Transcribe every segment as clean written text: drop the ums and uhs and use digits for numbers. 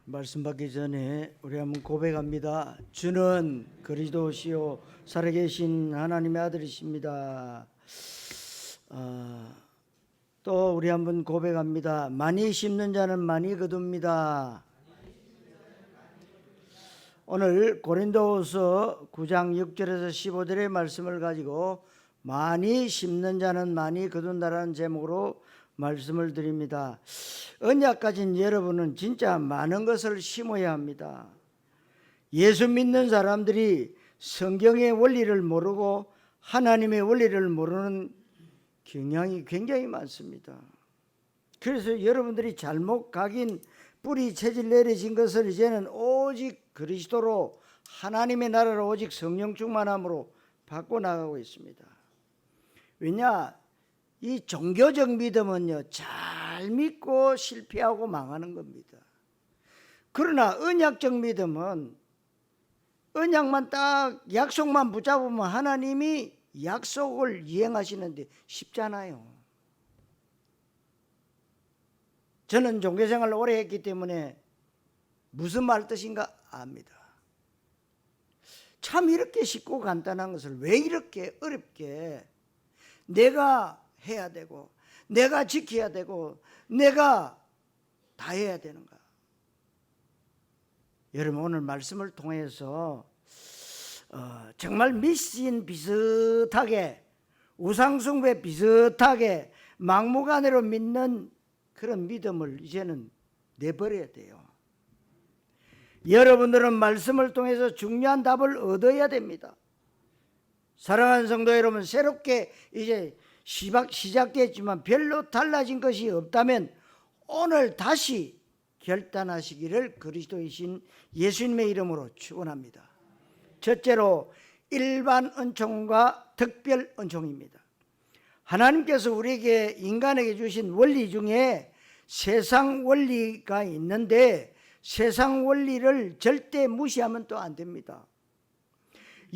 말씀 받기 전에 우리 한번 고백합니다. 주는 그리스도시요 살아계신 하나님의 아들이십니다. 또 우리 한번 고백합니다. 많이 심는 자는 많이 거둡니다. 오늘 고린도후서 9장 6절에서 15절의 말씀을 가지고 많이 심는 자는 많이 거둔다라는 제목으로 말씀을 드립니다. 언약 가진 여러분은 진짜 많은 것을 심어야 합니다. 예수 믿는 사람들이 성경의 원리를 모르고 하나님의 원리를 모르는 경향이 굉장히 많습니다. 그래서 여러분들이 잘못 각인 뿌리 체질 내려진 것을 이제는 오직 그리스도로 하나님의 나라로 오직 성령 충만함으로 바꿔나가고 있습니다. 왜냐? 이 종교적 믿음은요, 잘 믿고 실패하고 망하는 겁니다. 그러나 언약적 믿음은 언약만 딱 약속만 붙잡으면 하나님이 약속을 이행하시는데 쉽잖아요. 저는 종교생활을 오래 했기 때문에 무슨 말 뜻인가 압니다. 참 이렇게 쉽고 간단한 것을 왜 이렇게 어렵게 내가 해야 되고 내가 지켜야 되고 내가 다 해야 되는가? 여러분 오늘 말씀을 통해서 정말 미신 비슷하게 우상숭배 비슷하게 막무가내로 믿는 그런 믿음을 이제는 내버려야 돼요. 여러분들은 말씀을 통해서 중요한 답을 얻어야 됩니다. 사랑하는 성도 여러분, 새롭게 이제 시작됐지만 별로 달라진 것이 없다면 오늘 다시 결단하시기를 그리스도이신 예수님의 이름으로 축원합니다. 첫째로 일반 은총과 특별 은총입니다. 하나님께서 우리에게 인간에게 주신 원리 중에 세상 원리가 있는데 세상 원리를 절대 무시하면 또 안 됩니다.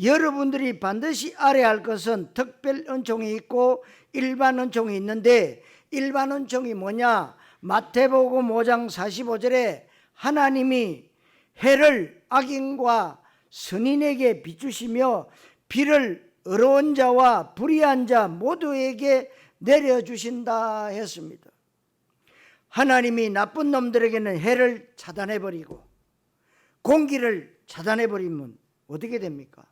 여러분들이 반드시 알아야 할 것은 특별 은총이 있고 일반 은총이 있는데 일반 은총이 뭐냐? 마태복음 5장 45절에 하나님이 해를 악인과 선인에게 비추시며 비를 의로운 자와 불의한 자 모두에게 내려주신다 했습니다. 하나님이 나쁜 놈들에게는 해를 차단해버리고 공기를 차단해버리면 어떻게 됩니까?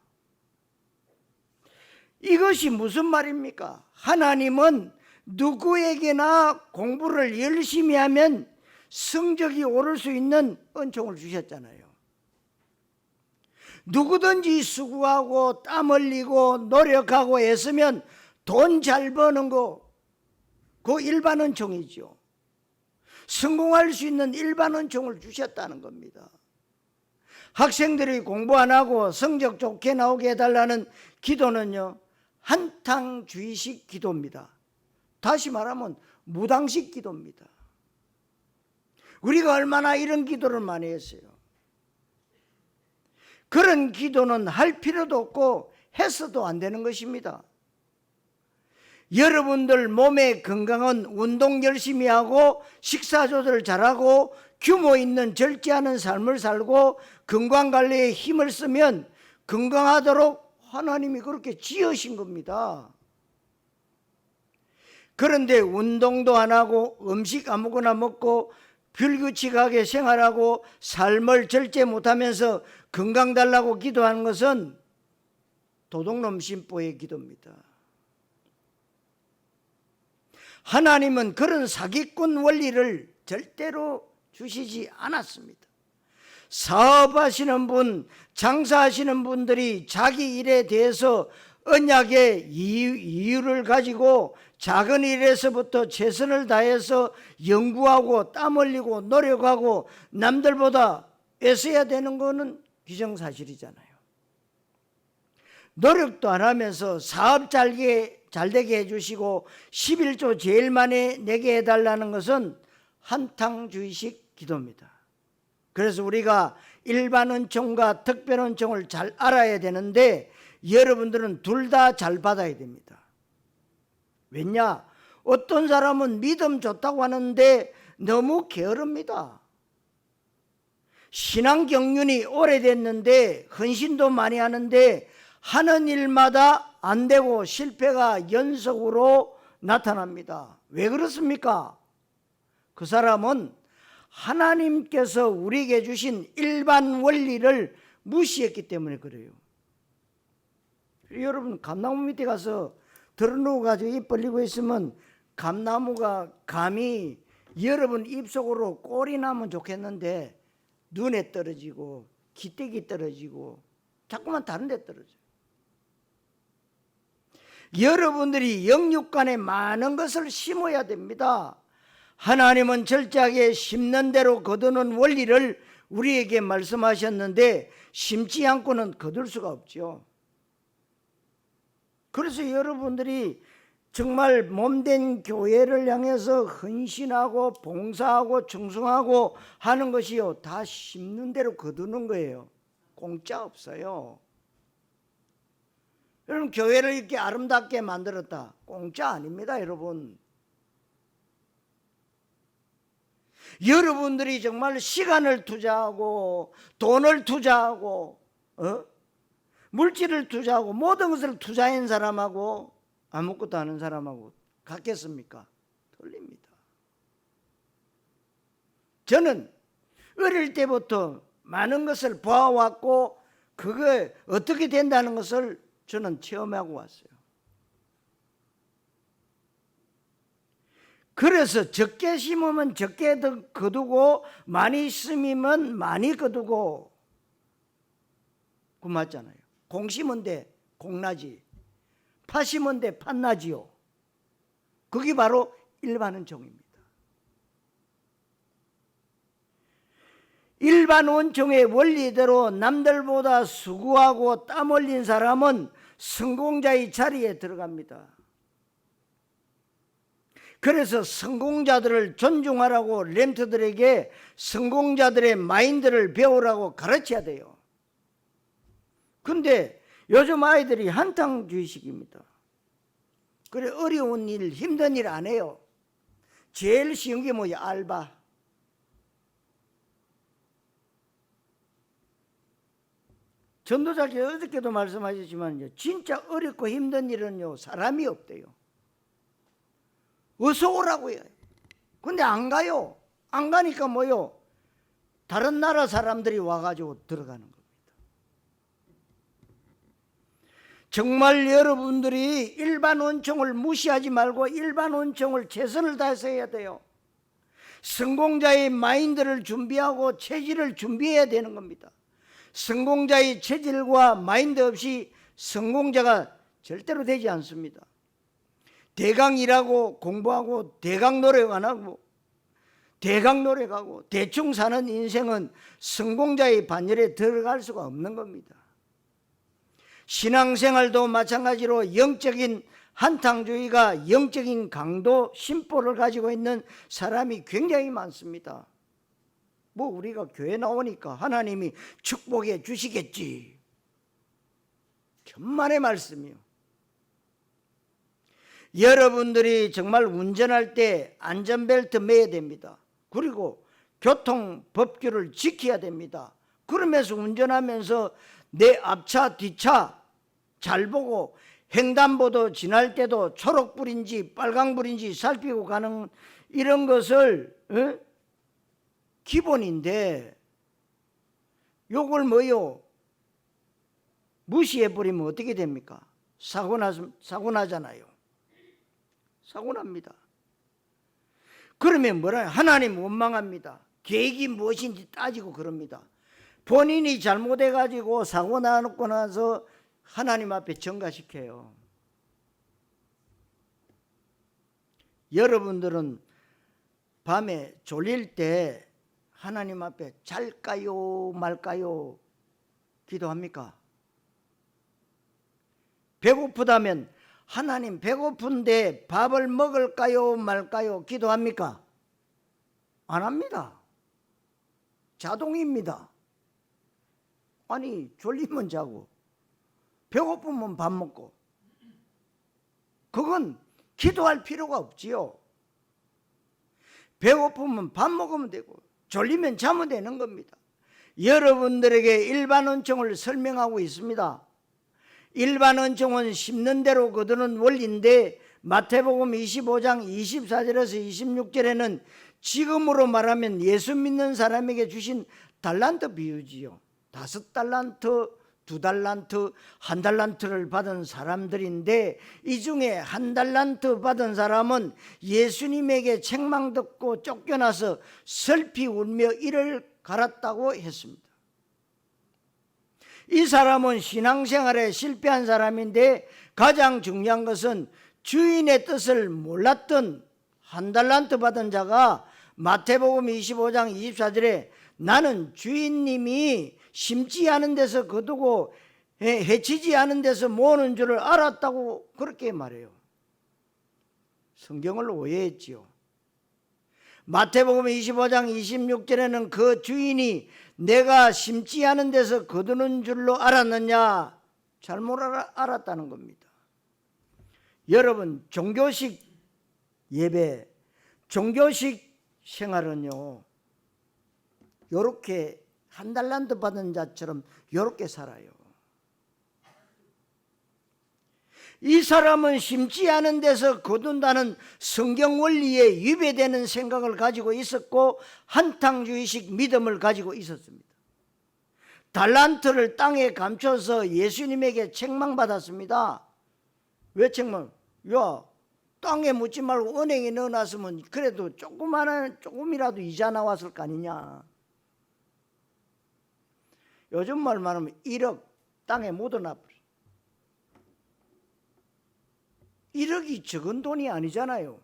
이것이 무슨 말입니까? 하나님은 누구에게나 공부를 열심히 하면 성적이 오를 수 있는 은총을 주셨잖아요. 누구든지 수고하고 땀 흘리고 노력하고 애쓰면 돈 잘 버는 거, 그 일반 은총이죠. 성공할 수 있는 일반 은총을 주셨다는 겁니다. 학생들이 공부 안 하고 성적 좋게 나오게 해달라는 기도는요, 한탕주의식 기도입니다. 다시 말하면 무당식 기도입니다. 우리가 얼마나 이런 기도를 많이 했어요. 그런 기도는 할 필요도 없고 해서도 안 되는 것입니다. 여러분들 몸의 건강은 운동 열심히 하고 식사 조절 잘하고 규모 있는 절제하는 삶을 살고 건강관리에 힘을 쓰면 건강하도록 하나님이 그렇게 지으신 겁니다. 그런데 운동도 안 하고 음식 아무거나 먹고 불규칙하게 생활하고 삶을 절제 못하면서 건강 달라고 기도하는 것은 도둑놈 심보의 기도입니다. 하나님은 그런 사기꾼 원리를 절대로 주시지 않았습니다. 사업하시는 분, 장사하시는 분들이 자기 일에 대해서 언약의 이유를 가지고 작은 일에서부터 최선을 다해서 연구하고 땀 흘리고 노력하고 남들보다 애써야 되는 거는 기정사실이잖아요. 노력도 안 하면서 사업 잘 되게 해주시고 11조 제일 많이 내게 해달라는 것은 한탕주의식 기도입니다. 그래서 우리가 일반 은총과 특별 은총을 잘 알아야 되는데 여러분들은 둘 다 잘 받아야 됩니다. 왜냐? 어떤 사람은 믿음 좋다고 하는데 너무 게으릅니다. 신앙 경륜이 오래됐는데 헌신도 많이 하는데 하는 일마다 안 되고 실패가 연속으로 나타납니다. 왜 그렇습니까? 그 사람은 하나님께서 우리에게 주신 일반 원리를 무시했기 때문에 그래요. 여러분, 감나무 밑에 가서 들어누워가지고 입 벌리고 있으면 감나무가 감이 여러분 입속으로 꼴이 나면 좋겠는데 눈에 떨어지고 기대기 떨어지고 자꾸만 다른 데 떨어져요. 여러분들이 영육간에 많은 것을 심어야 됩니다. 하나님은 철저하게 심는 대로 거두는 원리를 우리에게 말씀하셨는데 심지 않고는 거둘 수가 없죠. 그래서 여러분들이 정말 몸된 교회를 향해서 헌신하고 봉사하고 충성하고 하는 것이요, 다 심는 대로 거두는 거예요. 공짜 없어요. 여러분, 교회를 이렇게 아름답게 만들었다, 공짜 아닙니다. 여러분, 여러분들이 정말 시간을 투자하고 돈을 투자하고 물질을 투자하고 모든 것을 투자한 사람하고 아무것도 아는 사람하고 같겠습니까? 틀립니다. 저는 어릴 때부터 많은 것을 보아왔고 그게 어떻게 된다는 것을 저는 체험하고 왔어요. 그래서 적게 심으면 적게 거두고 많이 심으면 많이 거두고, 그 맞잖아요. 공 심은 데 공나지, 파 심은 데 팥나지요. 그게 바로 일반 원총입니다. 일반 원총의 원리대로 남들보다 수고하고 땀 흘린 사람은 성공자의 자리에 들어갑니다. 그래서 성공자들을 존중하라고 렘트들에게 성공자들의 마인드를 배우라고 가르쳐야 돼요. 근데 요즘 아이들이 한탕주의식입니다. 그래, 어려운 일, 힘든 일 안 해요. 제일 쉬운 게 뭐야? 알바. 전도자께 어저께도 말씀하셨지만 진짜 어렵고 힘든 일은요, 사람이 없대요. 어서 오라고 해요. 근데 안 가요. 안 가니까 뭐요? 다른 나라 사람들이 와가지고 들어가는 겁니다. 정말 여러분들이 일반 원총을 무시하지 말고 일반 원총을 최선을 다해서 해야 돼요. 성공자의 마인드를 준비하고 체질을 준비해야 되는 겁니다. 성공자의 체질과 마인드 없이 성공자가 절대로 되지 않습니다. 대강 일하고 공부하고 대강 노력 안 하고 대강 노력하고 대충 사는 인생은 성공자의 반열에 들어갈 수가 없는 겁니다. 신앙생활도 마찬가지로 영적인 한탕주의가 영적인 강도 심보를 가지고 있는 사람이 굉장히 많습니다. 뭐 우리가 교회 나오니까 하나님이 축복해 주시겠지, 천만의 말씀이요. 여러분들이 정말 운전할 때 안전벨트 매야 됩니다. 그리고 교통법규를 지켜야 됩니다. 그러면서 운전하면서 내 앞차 뒷차 잘 보고 횡단보도 지날 때도 초록불인지 빨강불인지 살피고 가는 이런 것을 기본인데, 요걸 뭐요? 무시해버리면 어떻게 됩니까? 사고 나잖아요. 사고 납니다. 그러면 뭐라? 하나님 원망합니다. 계획이 무엇인지 따지고 그럽니다. 본인이 잘못해가지고 사고 나놓고 나서 하나님 앞에 전가시켜요. 여러분들은 밤에 졸릴 때 하나님 앞에 잘까요 말까요 기도합니까? 배고프다면 하나님 배고픈데 밥을 먹을까요 말까요 기도합니까? 안 합니다. 자동입니다. 아니, 졸리면 자고 배고프면 밥 먹고, 그건 기도할 필요가 없지요. 배고프면 밥 먹으면 되고 졸리면 자면 되는 겁니다. 여러분들에게 일반 은총을 설명하고 있습니다. 일반 은총은 심는 대로 거두는 원리인데 마태복음 25장 24절에서 26절에는 지금으로 말하면 예수 믿는 사람에게 주신 달란트 비유지요. 5달란트, 2달란트, 1달란트를 받은 사람들인데 이 중에 1달란트 받은 사람은 예수님에게 책망 듣고 쫓겨나서 슬피 울며 이를 갈았다고 했습니다. 이 사람은 신앙생활에 실패한 사람인데 가장 중요한 것은 주인의 뜻을 몰랐던 1달란트 받은 자가 마태복음 25장 24절에 나는 주인님이 심지 않은 데서 거두고 해치지 않은 데서 모으는 줄을 알았다고 그렇게 말해요. 성경을 오해했지요. 마태복음 25장 26절에는 그 주인이 내가 심지 않은 데서 거두는 줄로 알았느냐? 잘못 알았다는 겁니다. 여러분, 종교식 예배, 종교식 생활은요, 요렇게 1달란트 받은 자처럼 요렇게 살아요. 이 사람은 심지 않은 데서 거둔다는 성경 원리에 위배되는 생각을 가지고 있었고 한탕주의식 믿음을 가지고 있었습니다. 달란트를 땅에 감춰서 예수님에게 책망받았습니다. 왜 책망? 야, 땅에 묻지 말고 은행에 넣어놨으면 그래도 조금이라도 이자 나왔을 거 아니냐. 요즘 말만 하면 1억 땅에 묻어놔버려. 1억이 적은 돈이 아니잖아요.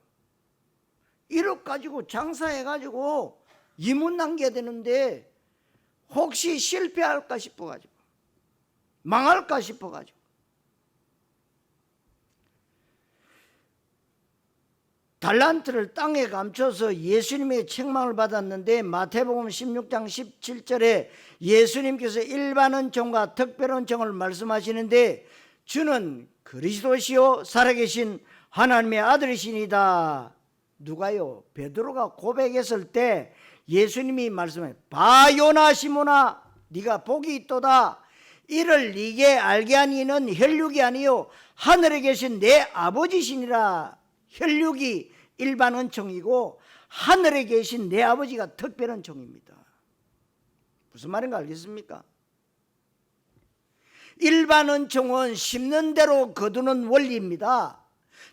1억 가지고 장사해가지고 이문 남겨야 되는데 혹시 실패할까 싶어가지고 망할까 싶어가지고 달란트를 땅에 감춰서 예수님의 책망을 받았는데 마태복음 16장 17절에 예수님께서 일반 은총과 특별 은총을 말씀하시는데 주는 그리스도시요 살아계신 하나님의 아들이시니다. 누가요? 베드로가 고백했을 때 예수님이 말씀해 봐 요나 시몬아 네가 복이 있도다. 이를 네게 알게 한 이는 혈육이 아니요 하늘에 계신 내 아버지시니라. 혈육이 일반 은총이고 하늘에 계신 내 아버지가 특별 은총입니다. 무슨 말인가 알겠습니까? 일반 은총은 심는 대로 거두는 원리입니다.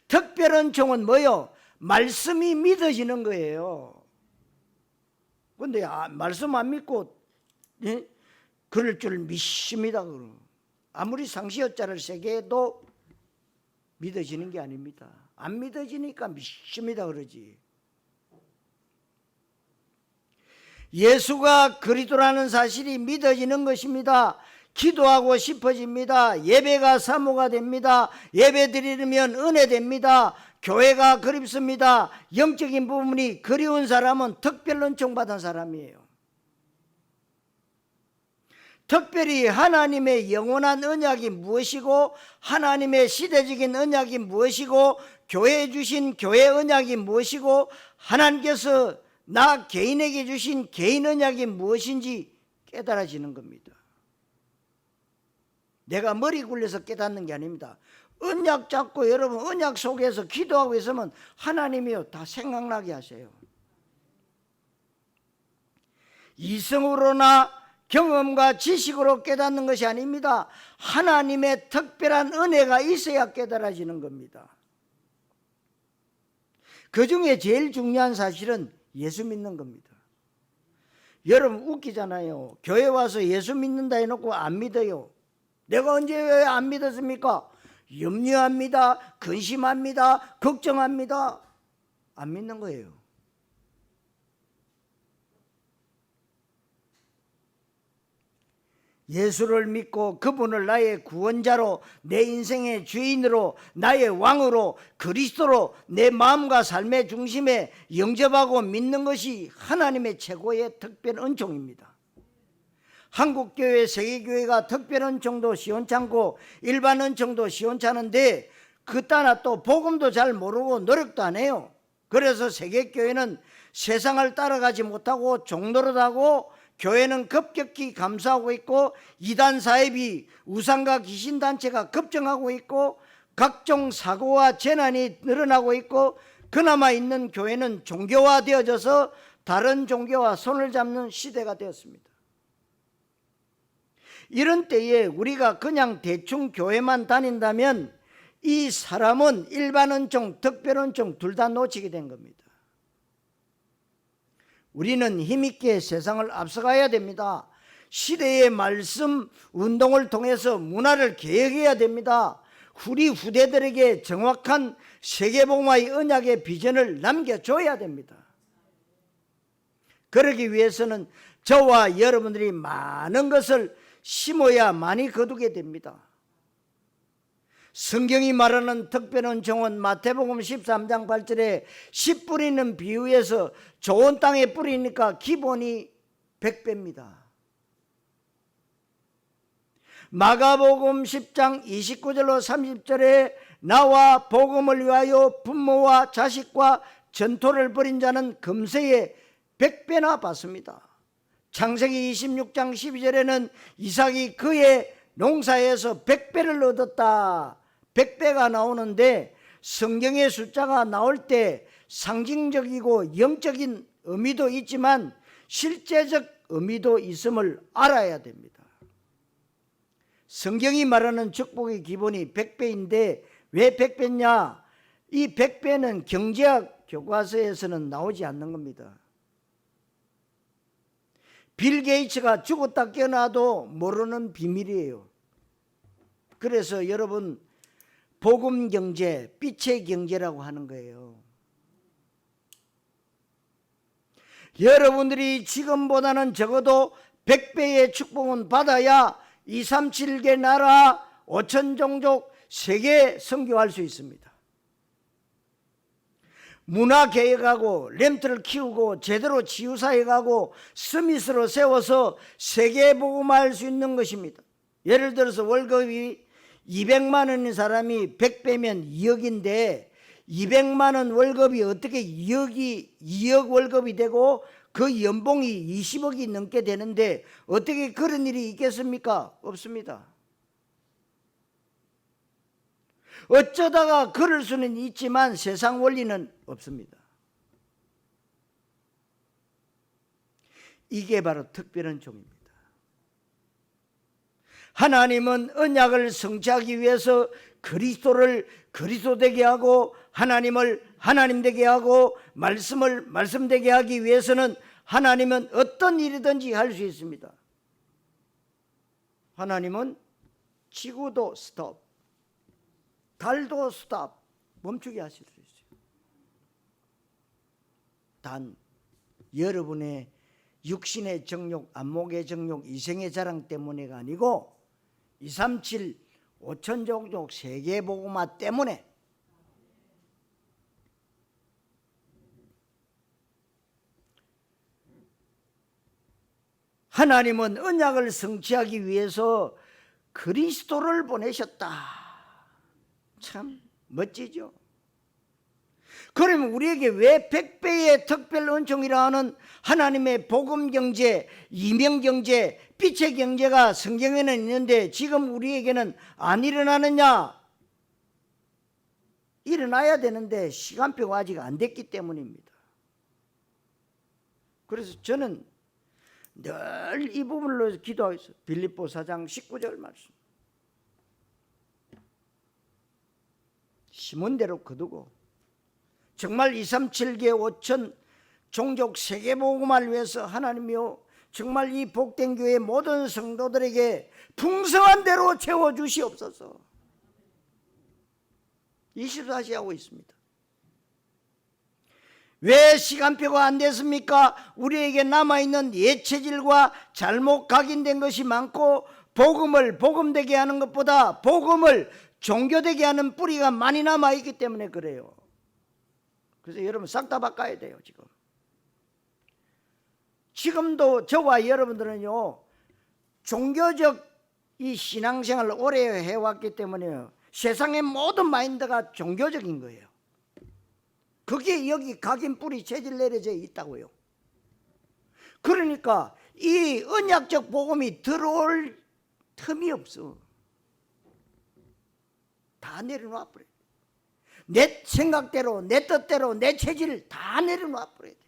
특별 은총은 뭐요? 말씀이 믿어지는 거예요. 그런데 말씀 안 믿고 그럴 줄 믿습니다. 아무리 상시어자를 세게 해도 믿어지는 게 아닙니다. 안 믿어지니까 믿습니다 그러지. 예수가 그리스도라는 사실이 믿어지는 것입니다. 기도하고 싶어집니다. 예배가 사모가 됩니다. 예배 드리면 은혜 됩니다. 교회가 그립습니다. 영적인 부분이 그리운 사람은 특별 은총 받은 사람이에요. 특별히 하나님의 영원한 언약이 무엇이고 하나님의 시대적인 언약이 무엇이고 교회에 주신 교회 언약이 무엇이고 하나님께서 나 개인에게 주신 개인 언약이 무엇인지 깨달아지는 겁니다. 내가 머리 굴려서 깨닫는 게 아닙니다. 언약 잡고 여러분 언약 속에서 기도하고 있으면 하나님이요 다 생각나게 하세요. 이성으로나 경험과 지식으로 깨닫는 것이 아닙니다. 하나님의 특별한 은혜가 있어야 깨달아지는 겁니다. 그 중에 제일 중요한 사실은 예수 믿는 겁니다. 여러분 웃기잖아요. 교회 와서 예수 믿는다 해놓고 안 믿어요. 내가 언제 왜 안 믿었습니까? 염려합니다. 근심합니다. 걱정합니다. 안 믿는 거예요. 예수를 믿고 그분을 나의 구원자로 내 인생의 주인으로 나의 왕으로 그리스도로 내 마음과 삶의 중심에 영접하고 믿는 것이 하나님의 최고의 특별 은총입니다. 한국교회, 세계교회가 특별 은총도 시원찮고 일반 은총도 시원찮은데 그따나 또 복음도 잘 모르고 노력도 안 해요. 그래서 세계교회는 세상을 따라가지 못하고 종노릇하고 교회는 급격히 감소하고 있고 이단 사입이 우상과 귀신단체가 급증하고 있고 각종 사고와 재난이 늘어나고 있고 그나마 있는 교회는 종교화되어져서 다른 종교와 손을 잡는 시대가 되었습니다. 이런 때에 우리가 그냥 대충 교회만 다닌다면 이 사람은 일반 은총, 특별 은총 둘 다 놓치게 된 겁니다. 우리는 힘있게 세상을 앞서가야 됩니다. 시대의 말씀 운동을 통해서 문화를 개혁해야 됩니다. 우리 후대들에게 정확한 세계복음화의 언약의 비전을 남겨줘야 됩니다. 그러기 위해서는 저와 여러분들이 많은 것을 심어야 많이 거두게 됩니다. 성경이 말하는 특별은총은 마태복음 13장 8절에 씨 뿌리는 비유에서 좋은 땅에 뿌리니까 기본이 100배입니다. 마가복음 10장 29절로 30절에 나와 복음을 위하여 부모와 자식과 전토를 벌인 자는 금세에 100배나 받습니다. 창세기 26장 12절에는 이삭이 그의 농사에서 100배를 얻었다. 100배가 나오는데 성경의 숫자가 나올 때 상징적이고 영적인 의미도 있지만 실제적 의미도 있음을 알아야 됩니다. 성경이 말하는 축복의 기본이 100배인데 왜 100배냐? 이 100배는 경제학 교과서에서는 나오지 않는 겁니다. 빌 게이츠가 죽었다 깨어나도 모르는 비밀이에요. 그래서 여러분 복음 경제, 빛의 경제라고 하는 거예요. 여러분들이 지금보다는 적어도 100배의 축복은 받아야 237개 나라 5천 종족 세계 선교할 수 있습니다. 문화 개혁하고 렘트를 키우고 제대로 치유사에 가고 스미스로 세워서 세계 복음화할 수 있는 것입니다. 예를 들어서 월급이 200만 원인 사람이 100배면 2억인데 200만 원 월급이 어떻게 2억 월급이 되고 그 연봉이 20억이 넘게 되는데 어떻게 그런 일이 있겠습니까? 없습니다. 어쩌다가 그럴 수는 있지만 세상 원리는 없습니다. 이게 바로 특별은총입니다. 하나님은 언약을 성취하기 위해서 그리스도를 그리스도 되게 하고 하나님을 하나님 되게 하고 말씀을 말씀 되게 하기 위해서는 하나님은 어떤 일이든지 할 수 있습니다. 하나님은 지구도 스톱, 달도 스톱, 멈추게 하실 수 있어요. 단 여러분의 육신의 정욕, 안목의 정욕, 이생의 자랑 때문에가 아니고 237, 5천 종족 세계 복음화 때문에 하나님은 언약을 성취하기 위해서 그리스도를 보내셨다. 참 멋지죠? 그러면 우리에게 왜 100배의 특별 은총이라 하는 하나님의 복음 경제, 이명 경제, 빛의 경제가 성경에는 있는데 지금 우리에게는 안 일어나느냐? 일어나야 되는데 시간표가 아직 안 됐기 때문입니다. 그래서 저는 늘 이 부분으로 기도하고 있어요. 빌립보 4장 19절 말씀. 심은 대로 거두고 정말 237개 5천 종족 세계복음화를 위해서 하나님이요 정말 이 복된 교회 모든 성도들에게 풍성한 대로 채워주시옵소서. 24시 하고 있습니다. 왜 시간표가 안 됐습니까? 우리에게 남아있는 옛체질과 잘못 각인된 것이 많고 복음을 복음되게 하는 것보다 복음을 종교되게 하는 뿌리가 많이 남아있기 때문에 그래요. 그래서 여러분 싹 다 바꿔야 돼요. 지금도 저와 여러분들은요 종교적 이 신앙생활을 오래 해왔기 때문에 세상의 모든 마인드가 종교적인 거예요. 그게 여기 각인 뿌리 체질 내려져 있다고요. 그러니까 이 언약적 복음이 들어올 틈이 없어. 다 내려놔 버려. 내 생각대로, 내 뜻대로, 내 체질을 다 내려놔 버려야 돼.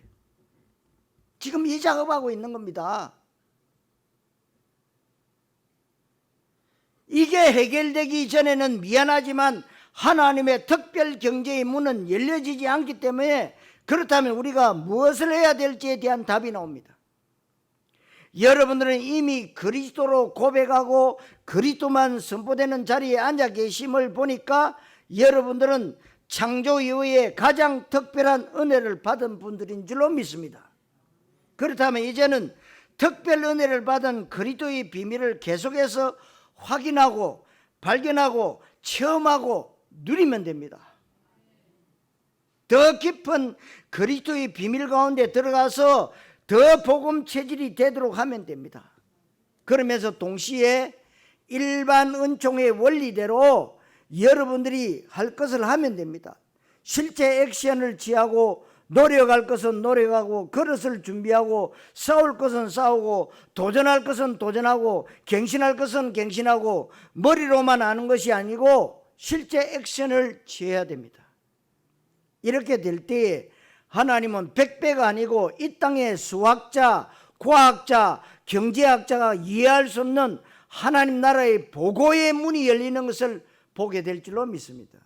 지금 이 작업하고 있는 겁니다. 이게 해결되기 전에는 미안하지만 하나님의 특별 경제의 문은 열려지지 않기 때문에, 그렇다면 우리가 무엇을 해야 될지에 대한 답이 나옵니다. 여러분들은 이미 그리스도로 고백하고 그리스도만 선포되는 자리에 앉아 계심을 보니까 여러분들은 창조 이후에 가장 특별한 은혜를 받은 분들인 줄로 믿습니다. 그렇다면 이제는 특별 은혜를 받은 그리스도의 비밀을 계속해서 확인하고 발견하고 체험하고 누리면 됩니다. 더 깊은 그리스도의 비밀 가운데 들어가서 더 복음 체질이 되도록 하면 됩니다. 그러면서 동시에 일반 은총의 원리대로 여러분들이 할 것을 하면 됩니다. 실제 액션을 취하고 노력할 것은 노력하고 그릇을 준비하고 싸울 것은 싸우고 도전할 것은 도전하고 갱신할 것은 갱신하고 머리로만 아는 것이 아니고 실제 액션을 취해야 됩니다. 이렇게 될 때에 하나님은 백배가 아니고 이 땅의 수학자, 과학자, 경제학자가 이해할 수 없는 하나님 나라의 보고의 문이 열리는 것을 보게 될 줄로 믿습니다.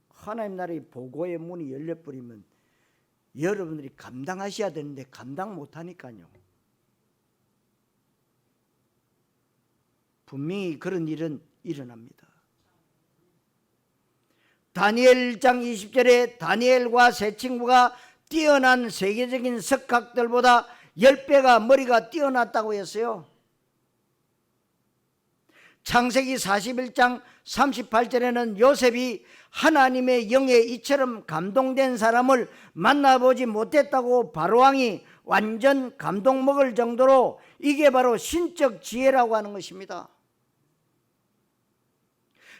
하나님 나라의 보고의 문이 열려버리면 여러분들이 감당하셔야 되는데 감당 못하니까요. 분명히 그런 일은 일어납니다. 다니엘 1장 20절에 다니엘과 세 친구가 뛰어난 세계적인 석학들보다 10배가 머리가 뛰어났다고 했어요. 창세기 41장 38절에는 요셉이 하나님의 영에 이처럼 감동된 사람을 만나보지 못했다고 바로왕이 완전 감동 먹을 정도로 이게 바로 신적 지혜라고 하는 것입니다.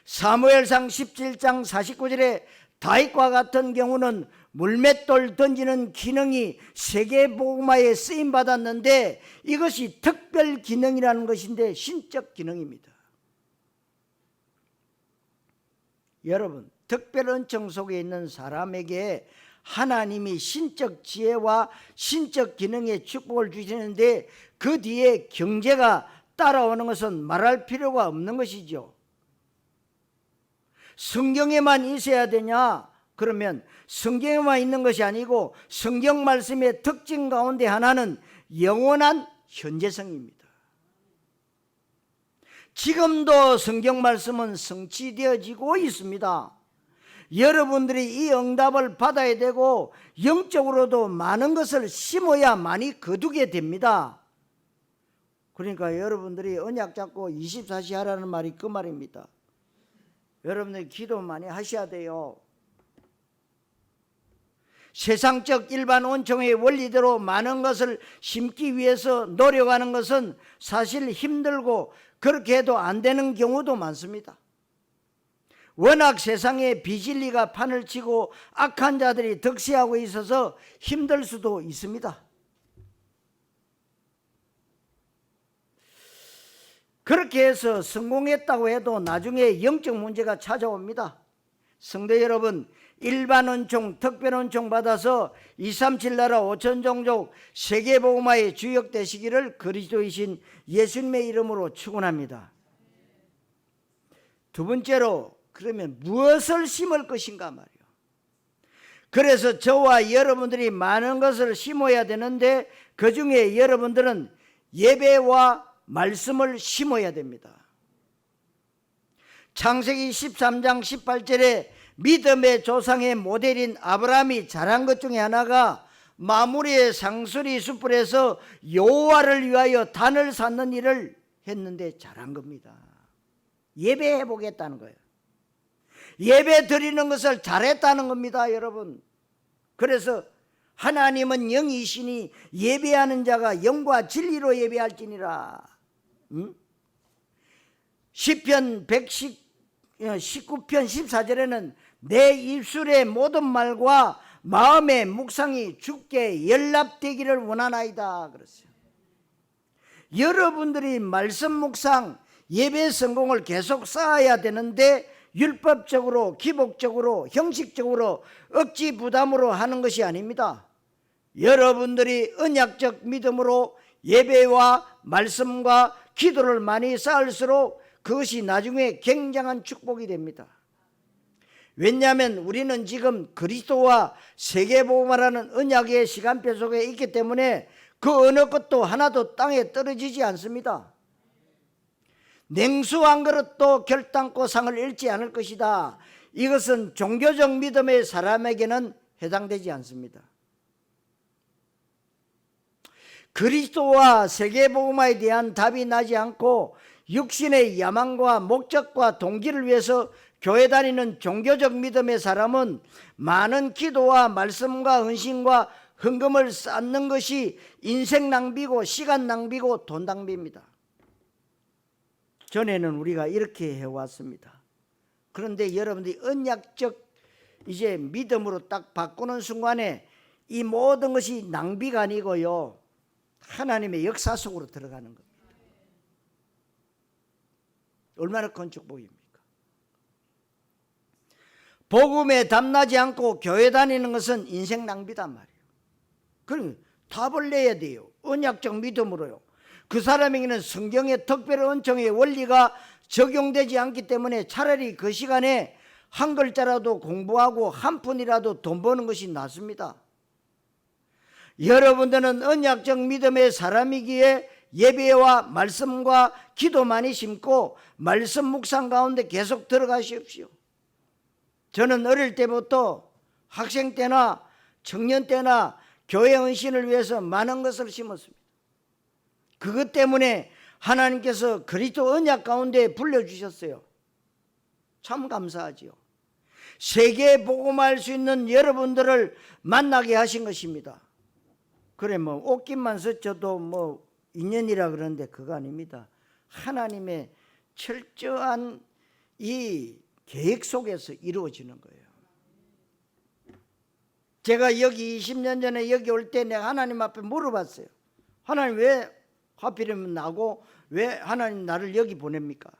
사무엘상 17장 49절에 다윗과 같은 경우는 물맷돌 던지는 기능이 세계복음화에 쓰임받았는데 이것이 특별 기능이라는 것인데 신적 기능입니다. 여러분, 특별 은총 속에 있는 사람에게 하나님이 신적 지혜와 신적 기능의 축복을 주시는데 그 뒤에 경제가 따라오는 것은 말할 필요가 없는 것이죠. 성경에만 있어야 되냐? 그러면 성경에만 있는 것이 아니고 성경 말씀의 특징 가운데 하나는 영원한 현재성입니다. 지금도 성경 말씀은 성취되어지고 있습니다. 여러분들이 이 응답을 받아야 되고 영적으로도 많은 것을 심어야 많이 거두게 됩니다. 그러니까 여러분들이 언약 잡고 24시 하라는 말이 그 말입니다. 여러분들이 기도 많이 하셔야 돼요. 세상적 일반 원총의 원리대로 많은 것을 심기 위해서 노력하는 것은 사실 힘들고 그렇게 해도 안 되는 경우도 많습니다. 워낙 세상에 비진리가 판을 치고 악한 자들이 득세하고 있어서 힘들 수도 있습니다. 그렇게 해서 성공했다고 해도 나중에 영적 문제가 찾아옵니다. 성도 여러분, 일반 은총, 특별 은총 받아서 237 나라 5천 종족 세계복음화의 주역 되시기를 그리스도이신 예수님의 이름으로 축원합니다. 두 번째로, 그러면 무엇을 심을 것인가 말이에요. 그래서 저와 여러분들이 많은 것을 심어야 되는데 그 중에 여러분들은 예배와 말씀을 심어야 됩니다. 창세기 13장 18절에 믿음의 조상의 모델인 아브라함이 잘한 것 중에 하나가 마므리의 상수리 숯불에서 여호와를 위하여 단을 쌓는 일을 했는데 잘한 겁니다. 예배해 보겠다는 거예요. 예배 드리는 것을 잘했다는 겁니다, 여러분. 그래서 하나님은 영이시니 예배하는 자가 영과 진리로 예배할지니라. 시편 119편 14절에는 내 입술의 모든 말과 마음의 묵상이 주께 연락되기를 원하나이다 그랬어요. 여러분들이 말씀 묵상, 예배 성공을 계속 쌓아야 되는데 율법적으로, 기복적으로, 형식적으로, 억지 부담으로 하는 것이 아닙니다. 여러분들이 언약적 믿음으로 예배와 말씀과 기도를 많이 쌓을수록 그것이 나중에 굉장한 축복이 됩니다. 왜냐하면 우리는 지금 그리스도와 세계복음화라는 언약의 시간표 속에 있기 때문에 그 어느 것도 하나도 땅에 떨어지지 않습니다. 냉수 한 그릇도 결단코 상을 잃지 않을 것이다. 이것은 종교적 믿음의 사람에게는 해당되지 않습니다. 그리스도와 세계복음화에 대한 답이 나지 않고 육신의 야망과 목적과 동기를 위해서 교회 다니는 종교적 믿음의 사람은 많은 기도와 말씀과 헌신과 헌금을 쌓는 것이 인생 낭비고 시간 낭비고 돈 낭비입니다. 전에는 우리가 이렇게 해왔습니다. 그런데 여러분들이 언약적 이제 믿음으로 딱 바꾸는 순간에 이 모든 것이 낭비가 아니고요, 하나님의 역사 속으로 들어가는 겁니다. 얼마나 큰 축복입니까? 복음에 담나지 않고 교회 다니는 것은 인생 낭비단 말이에요. 그럼 답을 내야 돼요. 언약적 믿음으로요. 그 사람에게는 성경의 특별한 은총의 원리가 적용되지 않기 때문에 차라리 그 시간에 한 글자라도 공부하고 한 푼이라도 돈 버는 것이 낫습니다. 여러분들은 언약적 믿음의 사람이기에 예배와 말씀과 기도만이 심고 말씀 묵상 가운데 계속 들어가십시오. 저는 어릴 때부터 학생 때나 청년 때나 교회 헌신을 위해서 많은 것을 심었습니다. 그것 때문에 하나님께서 그리스도 언약 가운데 불러주셨어요. 참 감사하지요. 세계 복음할 수 있는 여러분들을 만나게 하신 것입니다. 그래 뭐 옷깃만 스쳐도 뭐 인연이라 그러는데 그거 아닙니다. 하나님의 철저한 이 계획 속에서 이루어지는 거예요. 제가 여기 20년 전에 여기 올 때 내가 하나님 앞에 물어봤어요. 하나님 왜 하필이면 나고 왜 하나님 나를 여기 보냅니까?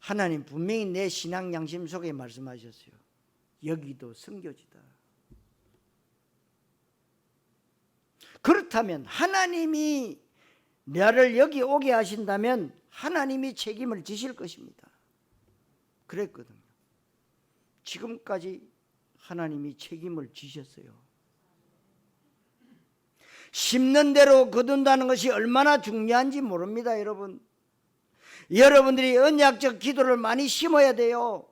하나님 분명히 내 신앙 양심 속에 말씀하셨어요. 여기도 선교지다. 그렇다면 하나님이 나를 여기 오게 하신다면 하나님이 책임을 지실 것입니다. 그랬거든요. 지금까지 하나님이 책임을 지셨어요. 심는 대로 거둔다는 것이 얼마나 중요한지 모릅니다, 여러분. 여러분들이 언약적 기도를 많이 심어야 돼요.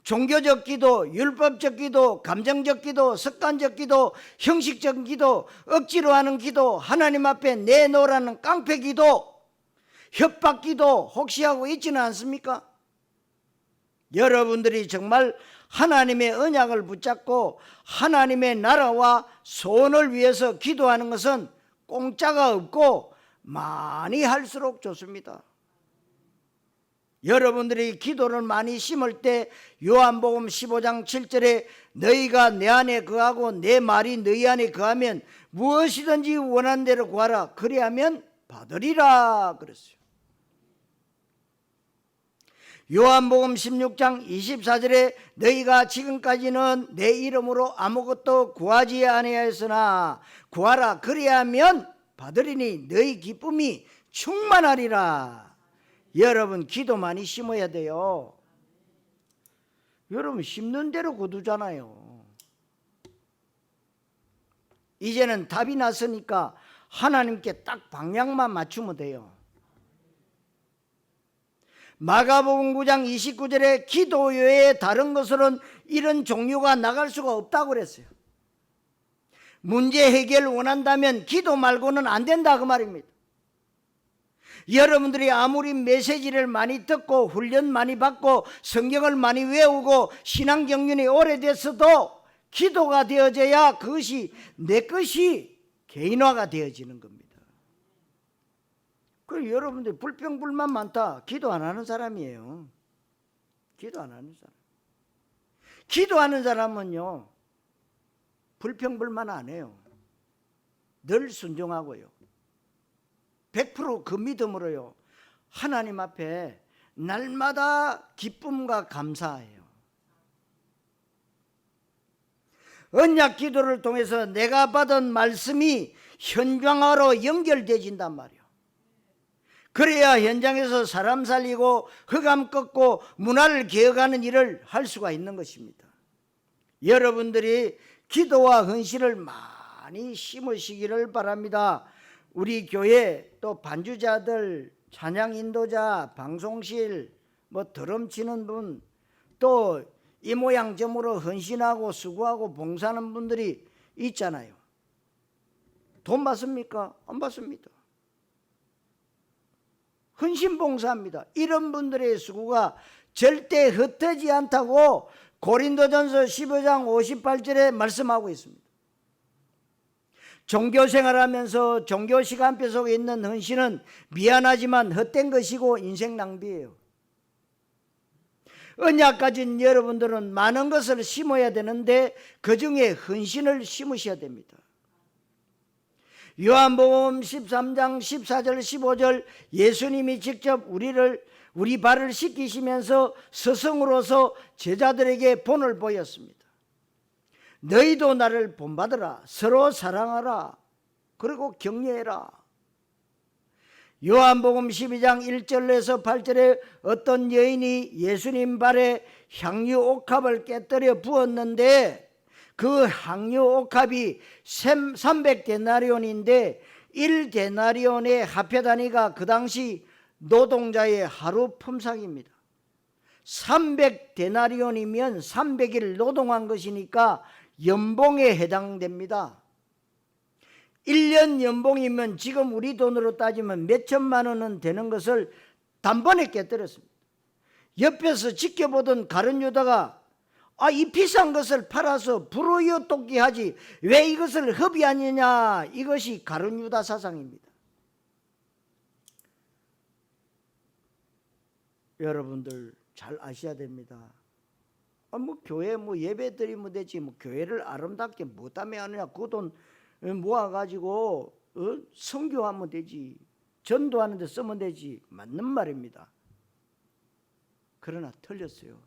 종교적 기도, 율법적 기도, 감정적 기도, 습관적 기도, 형식적 기도, 억지로 하는 기도, 하나님 앞에 내놓으라는 깡패 기도, 협박 기도 혹시 하고 있지는 않습니까? 여러분들이 정말 하나님의 언약을 붙잡고 하나님의 나라와 소원을 위해서 기도하는 것은 공짜가 없고 많이 할수록 좋습니다. 여러분들이 기도를 많이 심을 때 요한복음 15장 7절에 너희가 내 안에 거하고 내 말이 너희 안에 거하면 무엇이든지 원하는 대로 구하라 그리하면 받으리라 그랬어요. 요한복음 16장 24절에 너희가 지금까지는 내 이름으로 아무것도 구하지 아니하였으나 구하라 그리하면 받으리니 너희 기쁨이 충만하리라. 여러분 기도 많이 심어야 돼요. 여러분 심는 대로 거두잖아요. 이제는 답이 났으니까 하나님께 딱 방향만 맞추면 돼요. 마가복음 9장 29절에 기도 외에 다른 것으로는 이런 종류가 나갈 수가 없다고 그랬어요. 문제 해결을 원한다면 기도 말고는 안 된다 그 말입니다. 여러분들이 아무리 메시지를 많이 듣고 훈련 많이 받고 성경을 많이 외우고 신앙 경륜이 오래됐어도 기도가 되어져야 그것이 내 것이 개인화가 되어지는 겁니다. 그리고 여러분들 불평불만 많다. 기도 안 하는 사람이에요. 기도 안 하는 사람. 기도하는 사람은요 불평불만 안 해요. 늘 순종하고요. 100%그 믿음으로요, 하나님 앞에 날마다 기쁨과 감사해요. 언약 기도를 통해서 내가 받은 말씀이 현장화로 연결되진단 말이에요. 그래야 현장에서 사람 살리고 흑암 꺾고 문화를 개혁하는 일을 할 수가 있는 것입니다. 여러분들이 기도와 헌신을 많이 심으시기를 바랍니다. 우리 교회 또 반주자들, 찬양 인도자, 방송실, 드럼 치는 분, 또 이 모양 저모로 헌신하고 수고하고 봉사하는 분들이 있잖아요. 돈 받습니까? 안 받습니다. 헌신 봉사합니다. 이런 분들의 수고가 절대 흩어지지 않다고 고린도전서 15장 58절에 말씀하고 있습니다. 종교생활하면서 종교 시간표 속에 있는 헌신은 미안하지만 헛된 것이고 인생 낭비예요. 언약 가진 여러분들은 많은 것을 심어야 되는데 그중에 헌신을 심으셔야 됩니다. 요한복음 13장 14절 15절 예수님이 직접 우리 발을 씻기시면서 스승으로서 제자들에게 본을 보였습니다. 너희도 나를 본받으라. 서로 사랑하라. 그리고 격려해라. 요한복음 12장 1절에서 8절에 어떤 여인이 예수님 발에 향유 옥합을 깨뜨려 부었는데 그 향유 옥합이 300데나리온인데 1데나리온의 화폐 단위가 그 당시 노동자의 하루 품삯입니다. 300데나리온이면 300일 노동한 것이니까 연봉에 해당됩니다. 1년 연봉이면 지금 우리 돈으로 따지면 몇 천만 원은 되는 것을 단번에 깨뜨렸습니다. 옆에서 지켜보던 가룟 유다가 이 비싼 것을 팔아서 불우이웃 돕기 하지 왜 이것을 허비하느냐, 이것이 가룟 유다 사상입니다. 여러분들 잘 아셔야 됩니다. 교회 예배 드리면 되지 교회를 아름답게 뭐 때문에 하느냐, 그 돈 모아가지고 선교하면 되지, 전도하는 데 쓰면 되지, 맞는 말입니다. 그러나 틀렸어요.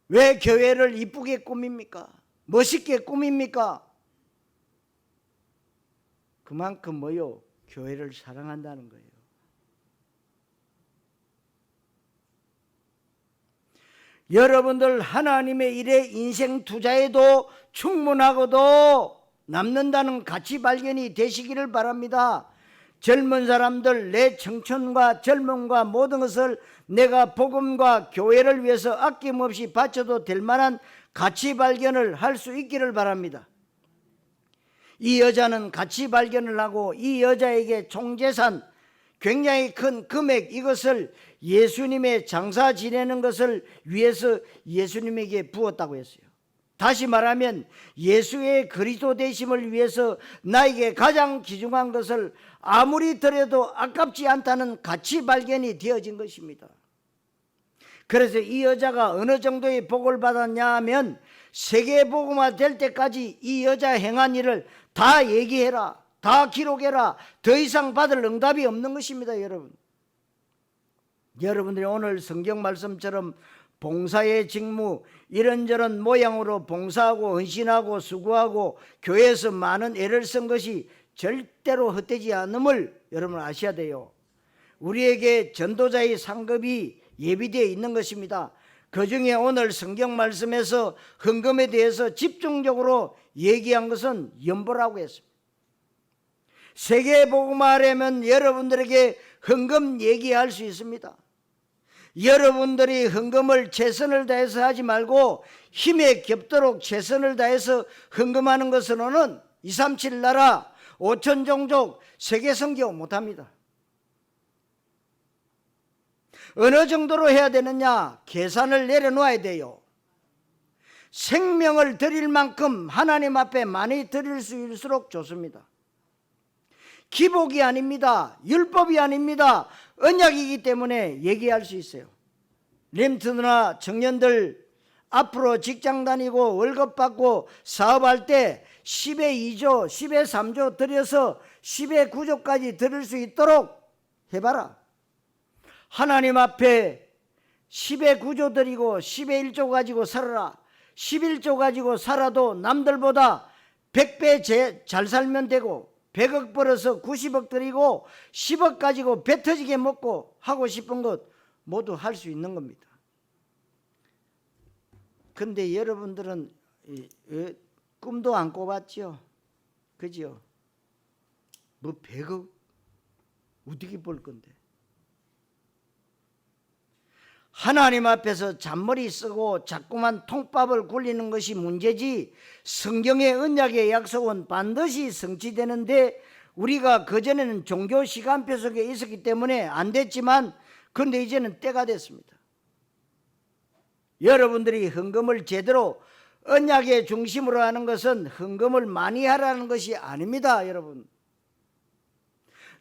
왜 교회를 이쁘게 꾸밉니까? 멋있게 꾸밉니까? 그만큼 교회를 사랑한다는 거예요. 여러분들 하나님의 일에 인생 투자해도 충분하고도 남는다는 가치 발견이 되시기를 바랍니다. 젊은 사람들, 내 청춘과 젊음과 모든 것을 내가 복음과 교회를 위해서 아낌없이 바쳐도 될 만한 가치 발견을 할 수 있기를 바랍니다. 이 여자는 가치 발견을 하고 이 여자에게 총재산, 굉장히 큰 금액, 이것을 예수님의 장사 지내는 것을 위해서 예수님에게 부었다고 했어요. 다시 말하면 예수의 그리스도 되심을 위해서 나에게 가장 귀중한 것을 아무리 들여도 아깝지 않다는 가치 발견이 되어진 것입니다. 그래서 이 여자가 어느 정도의 복을 받았냐 하면 세계 복음화 될 때까지 이 여자 행한 일을 다 얘기해라, 다 기록해라, 더 이상 받을 응답이 없는 것입니다. 여러분들이 오늘 성경 말씀처럼 봉사의 직무, 이런저런 모양으로 봉사하고 헌신하고 수고하고 교회에서 많은 애를 쓴 것이 절대로 헛되지 않음을 여러분 아셔야 돼요. 우리에게 전도자의 상급이 예비되어 있는 것입니다. 그중에 오늘 성경 말씀에서 헌금에 대해서 집중적으로 얘기한 것은 연보라고 했습니다. 세계 복음화하려면 여러분들에게 헌금 얘기할 수 있습니다. 여러분들이 헌금을 최선을 다해서 하지 말고 힘에 겹도록 최선을 다해서 헌금하는 것으로는 237 나라 5천 종족 세계 선교 못합니다. 어느 정도로 해야 되느냐? 계산을 내려놓아야 돼요. 생명을 드릴 만큼 하나님 앞에 많이 드릴 수 있을수록 좋습니다. 기복이 아닙니다. 율법이 아닙니다. 언약이기 때문에 얘기할 수 있어요. 렘트나 청년들 앞으로 직장 다니고 월급 받고 사업할 때 10의 2조, 10의 3조 들여서 10의 9조까지 들을 수 있도록 해봐라. 하나님 앞에 10의 9조 드리고 10의 1조 가지고 살아라. 11조 가지고 살아도 남들보다 100배 잘 살면 되고 100억 벌어서 90억 드리고 10억 가지고 배 터지게 먹고 하고 싶은 것 모두 할 수 있는 겁니다. 근데 여러분들은 꿈도 안 꿔봤죠? 그죠? 뭐 100억 어떻게 벌 건데? 하나님 앞에서 잔머리 쓰고 자꾸만 통밥을 굴리는 것이 문제지, 성경의 언약의 약속은 반드시 성취되는데 우리가 그전에는 종교 시간표 속에 있었기 때문에 안 됐지만 그런데 이제는 때가 됐습니다. 여러분들이 헌금을 제대로 언약의 중심으로 하는 것은 헌금을 많이 하라는 것이 아닙니다. 여러분,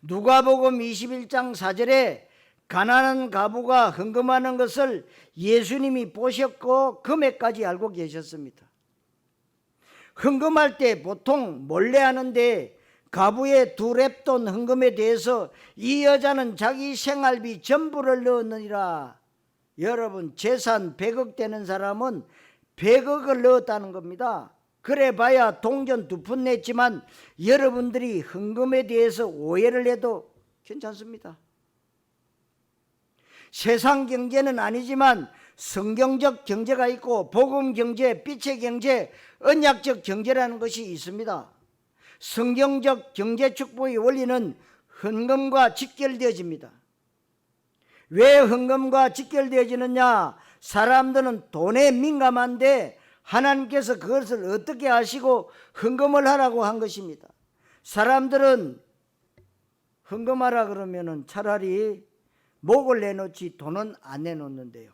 누가복음 21장 4절에 가난한 과부가 헌금하는 것을 예수님이 보셨고 금액까지 알고 계셨습니다. 헌금할 때 보통 몰래 하는데 과부의 2렙돈 헌금에 대해서 이 여자는 자기 생활비 전부를 넣었느니라. 여러분, 재산 100억 되는 사람은 100억을 넣었다는 겁니다. 그래 봐야 동전 2푼 냈지만 여러분들이 헌금에 대해서 오해를 해도 괜찮습니다. 세상 경제는 아니지만 성경적 경제가 있고 복음 경제, 빛의 경제, 언약적 경제라는 것이 있습니다. 성경적 경제 축복의 원리는 헌금과 직결되어집니다. 왜 헌금과 직결되어지느냐? 사람들은 돈에 민감한데 하나님께서 그것을 어떻게 하시고 헌금을 하라고 한 것입니다. 사람들은 헌금하라 그러면은 차라리 목을 내놓지 돈은 안 내놓는데요.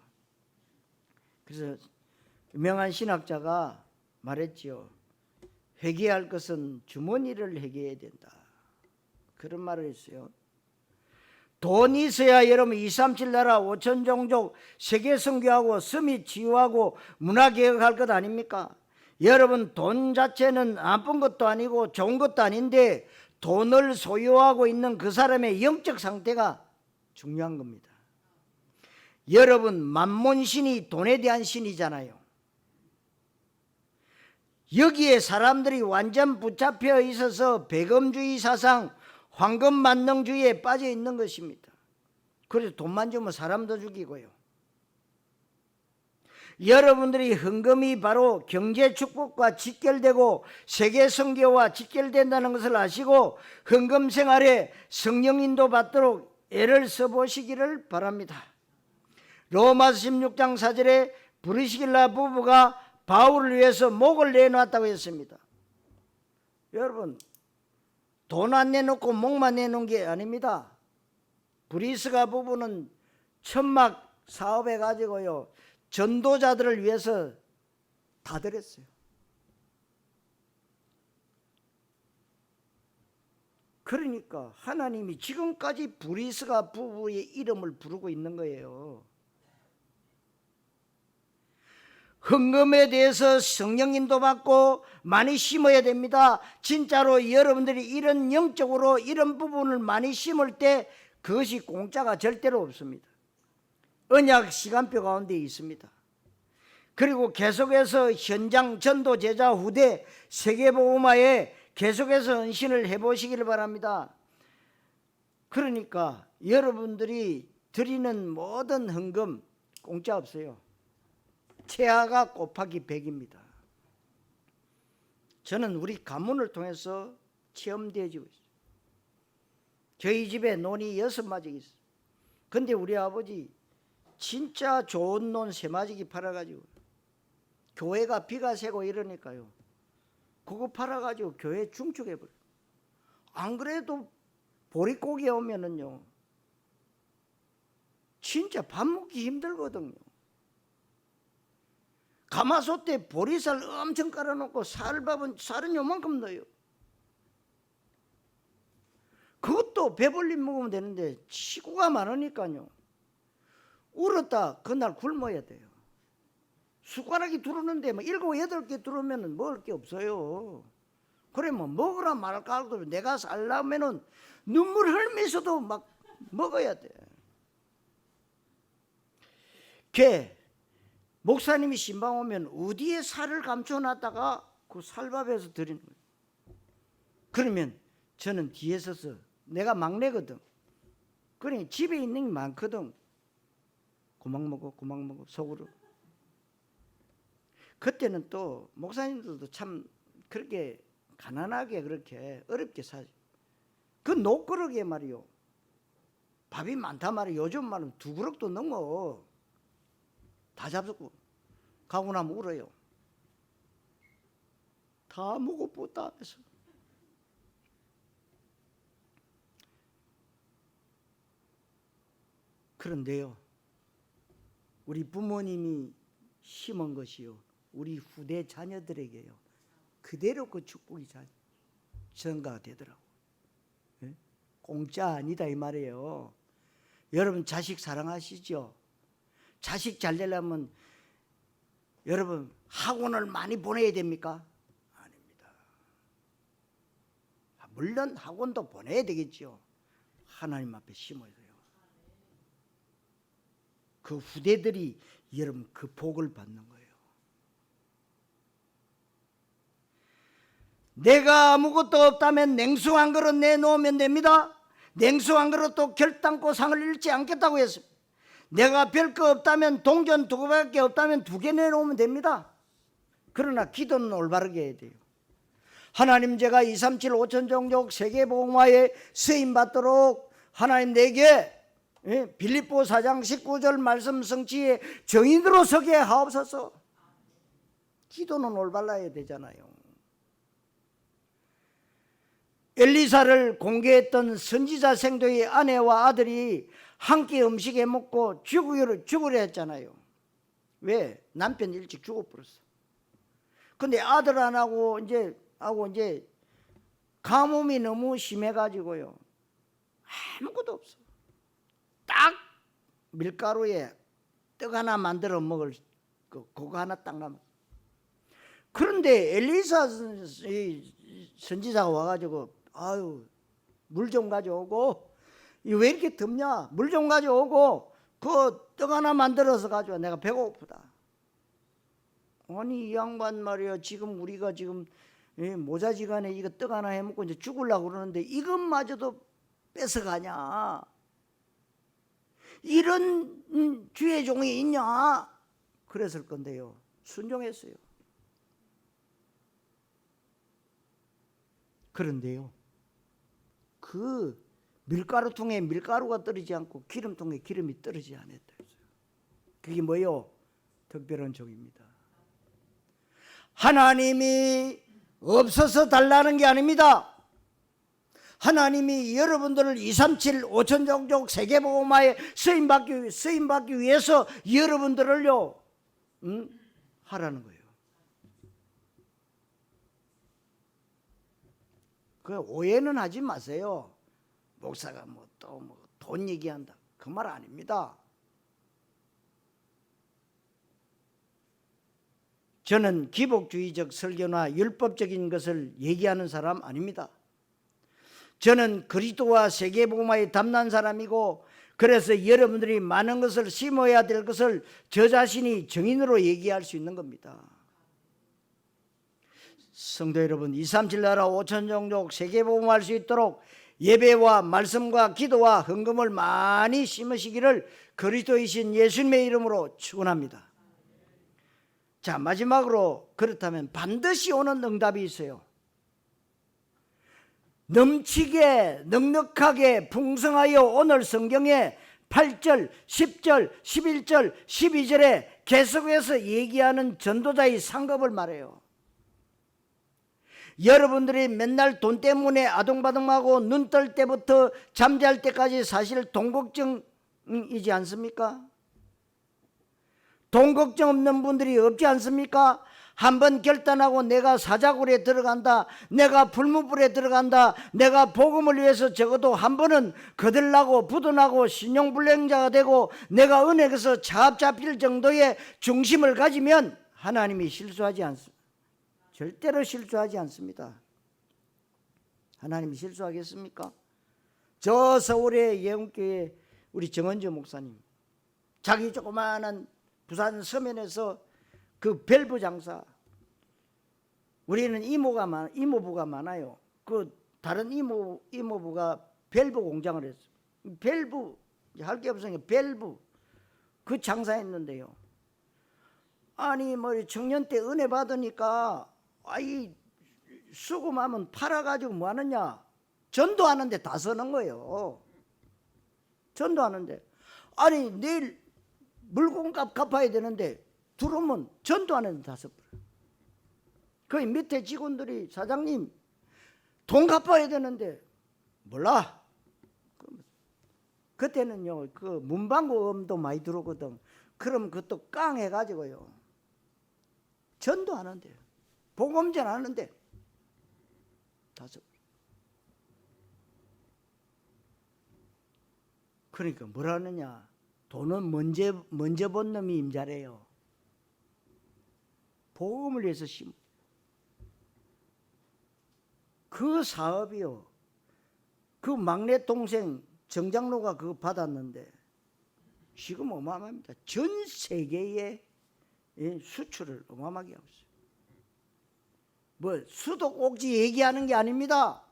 그래서 유명한 신학자가 말했지요. 회개할 것은 주머니를 회개해야 된다. 그런 말을 했어요. 돈이 있어야 여러분 237 나라 5천 종족 세계 선교하고 서밋 치유하고 문화개혁할 것 아닙니까? 여러분, 돈 자체는 나쁜 것도 아니고 좋은 것도 아닌데 돈을 소유하고 있는 그 사람의 영적 상태가 중요한 겁니다. 여러분, 만몬신이 돈에 대한 신이잖아요. 여기에 사람들이 완전 붙잡혀 있어서 배금주의 사상, 황금만능주의에 빠져 있는 것입니다. 그래서 돈만 주면 사람도 죽이고요. 여러분들이 헌금이 바로 경제 축복과 직결되고 세계 선교와 직결된다는 것을 아시고 헌금 생활에 성령 인도 받도록 애를 써보시기를 바랍니다. 로마서 16장 4절에 브리스길라 부부가 바울을 위해서 목을 내놓았다고 했습니다. 여러분, 돈 안 내놓고 목만 내놓은 게 아닙니다. 브리스가 부부는 천막 사업해 가지고요, 전도자들을 위해서 다 드렸어요. 그러니까 하나님이 지금까지 브리스가 부부의 이름을 부르고 있는 거예요. 헌금에 대해서 성령 인도 받고 많이 심어야 됩니다. 진짜로 여러분들이 이런 영적으로 이런 부분을 많이 심을 때 그것이 공짜가 절대로 없습니다. 언약 시간표 가운데 있습니다. 그리고 계속해서 현장 전도 제자 후대 세계복음화에 계속해서 헌신을 해보시기를 바랍니다. 그러니까 여러분들이 드리는 모든 헌금 공짜 없어요. 최하가 곱하기 100입니다. 저는 우리 가문을 통해서 체험되어지고 있어요. 저희 집에 논이 6마지 있어요. 근데 우리 아버지 진짜 좋은 논 3마지기 팔아가지고 교회가 비가 새고 이러니까요, 그거 팔아가지고 교회 중축해버려요. 안 그래도 보릿고기에 오면은요 진짜 밥 먹기 힘들거든요. 가마솥에 보리살 엄청 깔아놓고 살은 요만큼 넣어요. 그것도 배불리 먹으면 되는데 식구가 많으니까요, 울었다 그날 굶어야 돼요. 숟가락이 들어오는데 뭐 7, 8개 들어오면 먹을 게 없어요. 그러면 먹으라 말할까 하고 내가 살려면은 눈물 흘리면서도 막 먹어야 돼. 목사님이 신방 오면 어디에 살을 감춰놨다가 그 살밥에서 드리는 거예요. 그러면 저는 뒤에 서서, 내가 막내거든. 그러니 집에 있는 게 많거든. 고막 먹어 속으로. 그때는 또 목사님들도 참 그렇게 가난하게 그렇게 어렵게 사지. 그 녹그릇에 말이요, 밥이 많단 말이에요. 요즘 말은 2그릇도 넘어. 다 잡수고 가고 나면 울어요. 다 먹어보다 하면서. 그런데요, 우리 부모님이 심은 것이요, 우리 후대 자녀들에게요, 그대로 그 축복이 전가가 되더라고. 예? 공짜 아니다 이 말이에요. 여러분 자식 사랑하시죠? 자식 잘 되려면 여러분 학원을 많이 보내야 됩니까? 아닙니다. 물론 학원도 보내야 되겠죠. 하나님 앞에 심어야 돼요. 그 후대들이 여러분 그 복을 받는 거예요. 내가 아무것도 없다면 냉수 한 그릇 내놓으면 됩니다. 냉수 한 그릇도 결단코 상을 잃지 않겠다고 했습니다. 내가 별 거 없다면 동전 2개밖에 없다면 2개 내놓으면 됩니다. 그러나 기도는 올바르게 해야 돼요. 하나님, 제가 237 5천 종족 세계복음화에 쓰임받도록 하나님 내게 빌립보 4장 19절 말씀 성취에 정인으로 서게 하옵소서. 기도는 올바라야 되잖아요. 엘리사를 공개했던 선지자 생도의 아내와 아들이 함께 음식에 먹고 죽으려 했잖아요. 왜? 남편 일찍 죽어버렸어. 근데 아들 안 하고 이제 가뭄이 너무 심해가지고요, 아무것도 없어. 딱 밀가루에 떡 하나 만들어 먹을 그거 하나 딱 남았어. 그런데 엘리사 선지자가 와가지고, 아유, 물 좀 가져오고, 왜 이렇게 덥냐, 물 좀 가져오고 그 떡 하나 만들어서 가져와, 내가 배고프다. 아니 이 양반 말이야, 지금 우리가 지금 모자지간에 이거 떡 하나 해먹고 이제 죽으려고 그러는데 이것마저도 뺏어가냐, 이런 주의 종이 있냐. 그랬을 건데요, 순종했어요. 그런데요, 그 밀가루통에 밀가루가 떨어지지 않고 기름통에 기름이 떨어지지 않았다 했어요. 그게 뭐요? 특별한 종입니다. 하나님이 없어서 달라는 게 아닙니다. 하나님이 여러분들을 237 5천 종족 세계복음화에 쓰임받기 위해서 여러분들을요 하라는 거예요. 그 오해는 하지 마세요. 목사가 또 돈 얘기한다, 그 말 아닙니다. 저는 기복주의적 설교나 율법적인 것을 얘기하는 사람 아닙니다. 저는 그리스도와 세계복음화에 담난 사람이고, 그래서 여러분들이 많은 것을 심어야 될 것을 저 자신이 정인으로 얘기할 수 있는 겁니다. 성도 여러분, 237 나라 5천 종족 세계복음화할 수 있도록 예배와 말씀과 기도와 헌금을 많이 심으시기를 그리스도이신 예수님의 이름으로 축원합니다. 자, 마지막으로, 그렇다면 반드시 오는 응답이 있어요. 넘치게 넉넉하게 풍성하여 오늘 성경에 8절, 10절, 11절, 12절에 계속해서 얘기하는 전도자의 상급을 말해요. 여러분들이 맨날 돈 때문에 아동바동하고 눈 뜰 때부터 잠잘 때까지 사실 돈 걱정이지 않습니까? 돈 걱정 없는 분들이 없지 않습니까? 한번 결단하고 내가 사자굴에 들어간다, 내가 불문불에 들어간다, 내가 복음을 위해서 적어도 한 번은 거들나고 부도나고 신용불량자가 되고 내가 은혜에서 차압 잡힐 정도의 중심을 가지면 하나님이 실수하지 않습니다. 절대로 실수하지 않습니다. 하나님이 실수하겠습니까? 저 서울의 예언교회 우리 정은주 목사님, 자기 조그마한 부산 서면에서 그 밸브 장사, 우리는 이모부가 많아요. 그 다른 이모부가 밸브 공장을 했어요. 밸브 할 게 없으니까 밸브 그 장사했는데요. 아니 뭐 청년 때 은혜 받으니까 아이 수금하면 팔아가지고 뭐 하느냐, 전도하는데 다 쓰는 거예요. 전도하는데 아니 내일 물건값 갚아야 되는데 들어오면 전도하는데 다 써버려. 그 밑에 직원들이 사장님 돈 갚아야 되는데 몰라. 그때는요 그 문방구음도 많이 들어오거든. 그럼 그것도 깡 해가지고요 전도하는데 복음전 하는데 다 써버려. 그러니까 뭐라 하느냐, 돈은 먼저 본 놈이 임자래요. 복음을 위해서 심어. 그 사업이요, 그 막내 동생 정장로가 그거 받았는데 지금 어마어마합니다. 전 세계에 수출을 어마어마하게 하고 있어요. 뭐 수도꼭지 얘기하는 게 아닙니다.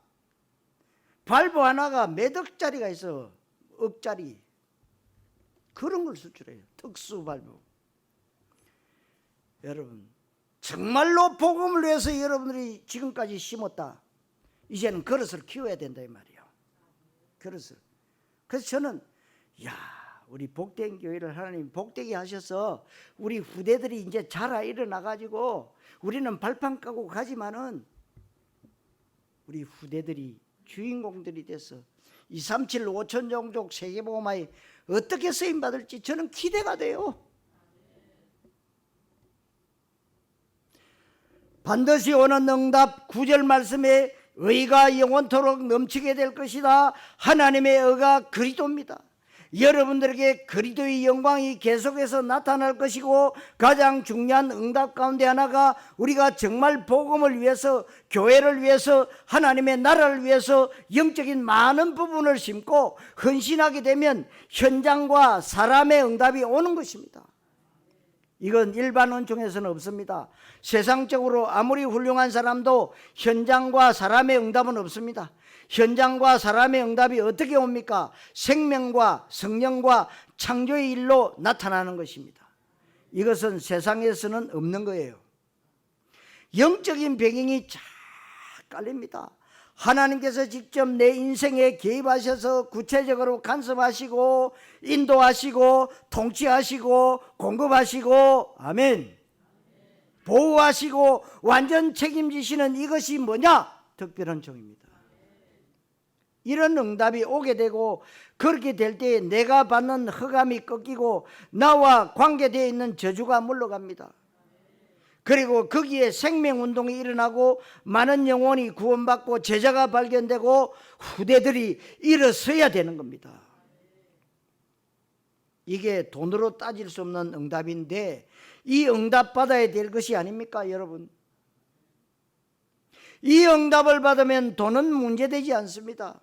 발부 하나가 몇 억짜리가 있어. 억짜리. 그런 걸 수출해요. 특수 발부. 여러분 정말로 복음을 위해서 여러분들이 지금까지 심었다. 이제는 그릇을 키워야 된다 이 말이에요. 그릇을. 그래서 저는 우리 복된 교회를 하나님 복되게 하셔서 우리 후대들이 이제 자라 일어나 가지고 우리는 발판 까고 가지만은 우리 후대들이 주인공들이 돼서 237 5천 종족 세계복음화에 어떻게 쓰임 받을지 저는 기대가 돼요. 반드시 오는 응답 9절 말씀에 의가 영원토록 넘치게 될 것이다. 하나님의 의가 그리스도입니다. 여러분들에게 그리스도의 영광이 계속해서 나타날 것이고, 가장 중요한 응답 가운데 하나가 우리가 정말 복음을 위해서, 교회를 위해서, 하나님의 나라를 위해서 영적인 많은 부분을 심고 헌신하게 되면 현장과 사람의 응답이 오는 것입니다. 이건 일반 은총에서는 없습니다. 세상적으로 아무리 훌륭한 사람도 현장과 사람의 응답은 없습니다. 현장과 사람의 응답이 어떻게 옵니까? 생명과 성령과 창조의 일로 나타나는 것입니다. 이것은 세상에서는 없는 거예요. 영적인 배경이 쫙 깔립니다. 하나님께서 직접 내 인생에 개입하셔서 구체적으로 간섭하시고 인도하시고 통치하시고 공급하시고, 아멘, 보호하시고 완전 책임지시는 이것이 뭐냐? 특별한 종입니다. 이런 응답이 오게 되고, 그렇게 될 때에 내가 받는 흑암이 꺾이고 나와 관계되어 있는 저주가 물러갑니다. 그리고 거기에 생명운동이 일어나고 많은 영혼이 구원받고 제자가 발견되고 후대들이 일어서야 되는 겁니다. 이게 돈으로 따질 수 없는 응답인데, 이 응답 받아야 될 것이 아닙니까 여러분? 이 응답을 받으면 돈은 문제되지 않습니다.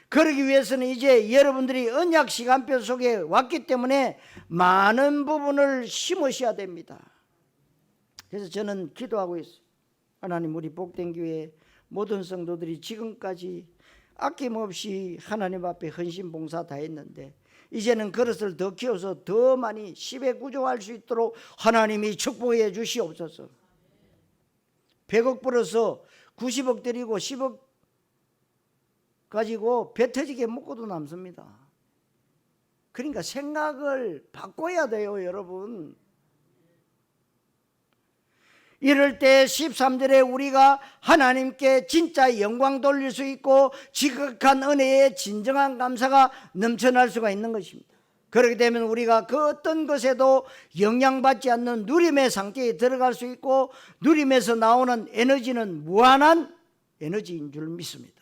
그러기 위해서는 이제 여러분들이 언약 시간표 속에 왔기 때문에 많은 부분을 심으셔야 됩니다. 그래서 저는 기도하고 있어요. 하나님, 우리 복된 교회 모든 성도들이 지금까지 아낌없이 하나님 앞에 헌신 봉사 다 했는데, 이제는 그릇을 더 키워서 더 많이 10에 구조할 수 있도록 하나님이 축복해 주시옵소서. 100억 벌어서 90억 드리고 10억 가지고 배 터지게 먹고도 남습니다. 그러니까 생각을 바꿔야 돼요 여러분. 이럴 때 13절에 우리가 하나님께 진짜 영광 돌릴 수 있고 지극한 은혜의 진정한 감사가 넘쳐날 수가 있는 것입니다. 그렇게 되면 우리가 그 어떤 것에도 영향받지 않는 누림의 상태에 들어갈 수 있고, 누림에서 나오는 에너지는 무한한 에너지인 줄 믿습니다.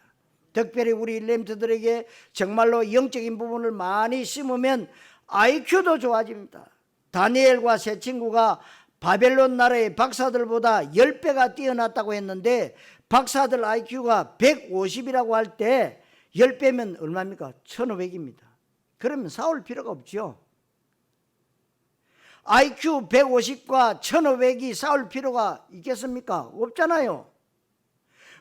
특별히 우리 렘트들에게 정말로 영적인 부분을 많이 심으면 IQ도 좋아집니다. 다니엘과 세 친구가 바벨론 나라의 박사들보다 10배가 뛰어났다고 했는데, 박사들 IQ가 150이라고 할 때 10배면 얼마입니까? 1500입니다. 그러면 싸울 필요가 없죠. IQ 150과 1500이 싸울 필요가 있겠습니까? 없잖아요.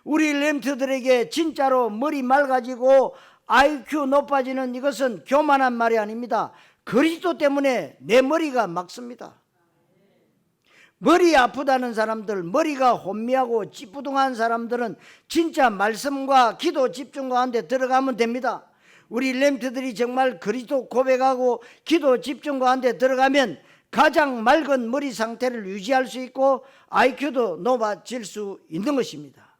우리 렘트들에게 진짜로 머리 맑아지고 IQ 높아지는 이것은 교만한 말이 아닙니다. 그리스도 때문에 내 머리가 막습니다. 머리 아프다는 사람들, 머리가 혼미하고 찌뿌둥한 사람들은 진짜 말씀과 기도 집중 가운데 들어가면 됩니다. 우리 렘트들이 정말 그리스도 고백하고 기도 집중 가운데 들어가면 가장 맑은 머리 상태를 유지할 수 있고 IQ도 높아질 수 있는 것입니다.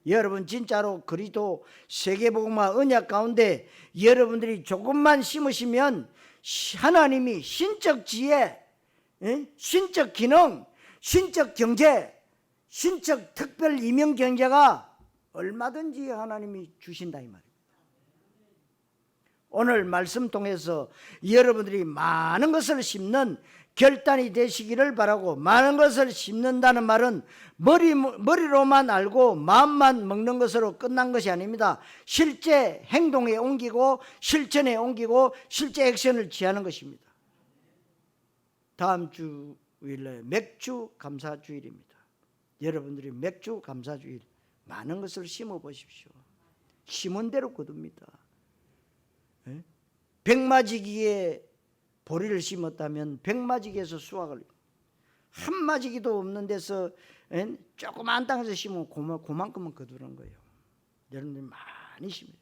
여러분, 진짜로 그리스도 세계복음화 언약 가운데 여러분들이 조금만 심으시면 하나님이 신적 지혜, 신적 기능, 신적 경제, 신적 특별 이명 경제가 얼마든지 하나님이 주신다 이 말입니다. 오늘 말씀 통해서 여러분들이 많은 것을 심는 결단이 되시기를 바라고, 많은 것을 심는다는 말은 머리로만 알고 마음만 먹는 것으로 끝난 것이 아닙니다. 실제 행동에 옮기고 실천에 옮기고 실제 액션을 취하는 것입니다. 다음 주일에 맥주 감사주일입니다. 여러분들이 맥주 감사주일 많은 것을 심어 보십시오. 심은 대로 거둡니다. 백마지기에 보리를 심었다면 백마지기에서 수확을, 한마지기도 없는 데서 조그만 땅에서 심으면 그만큼은 거두는 거예요. 여러분들이 많이 심어요.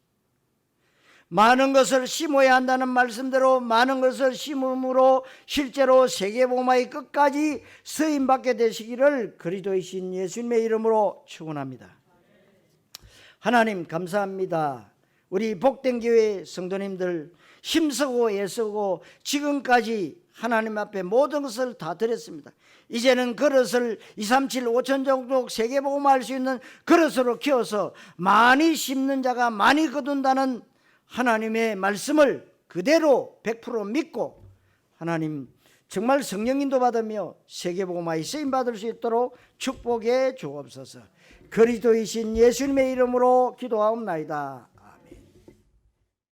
많은 것을 심어야 한다는 말씀대로 많은 것을 심음으로 실제로 세계복음화의 끝까지 쓰임받게 되시기를 그리스도이신 예수님의 이름으로 축원합니다. 하나님 감사합니다. 우리 복된 교회 성도님들 힘쓰고 애쓰고 지금까지 하나님 앞에 모든 것을 다 드렸습니다. 이제는 그릇을 237, 5천 정도 세계복음화할 수 있는 그릇으로 키워서 많이 심는 자가 많이 거둔다는 하나님의 말씀을 그대로 100% 믿고 하나님 정말 성령 인도 받으며 세계복음화에 쓰임 받을 수 있도록 축복해 주옵소서. 그리스도이신 예수님의 이름으로 기도하옵나이다.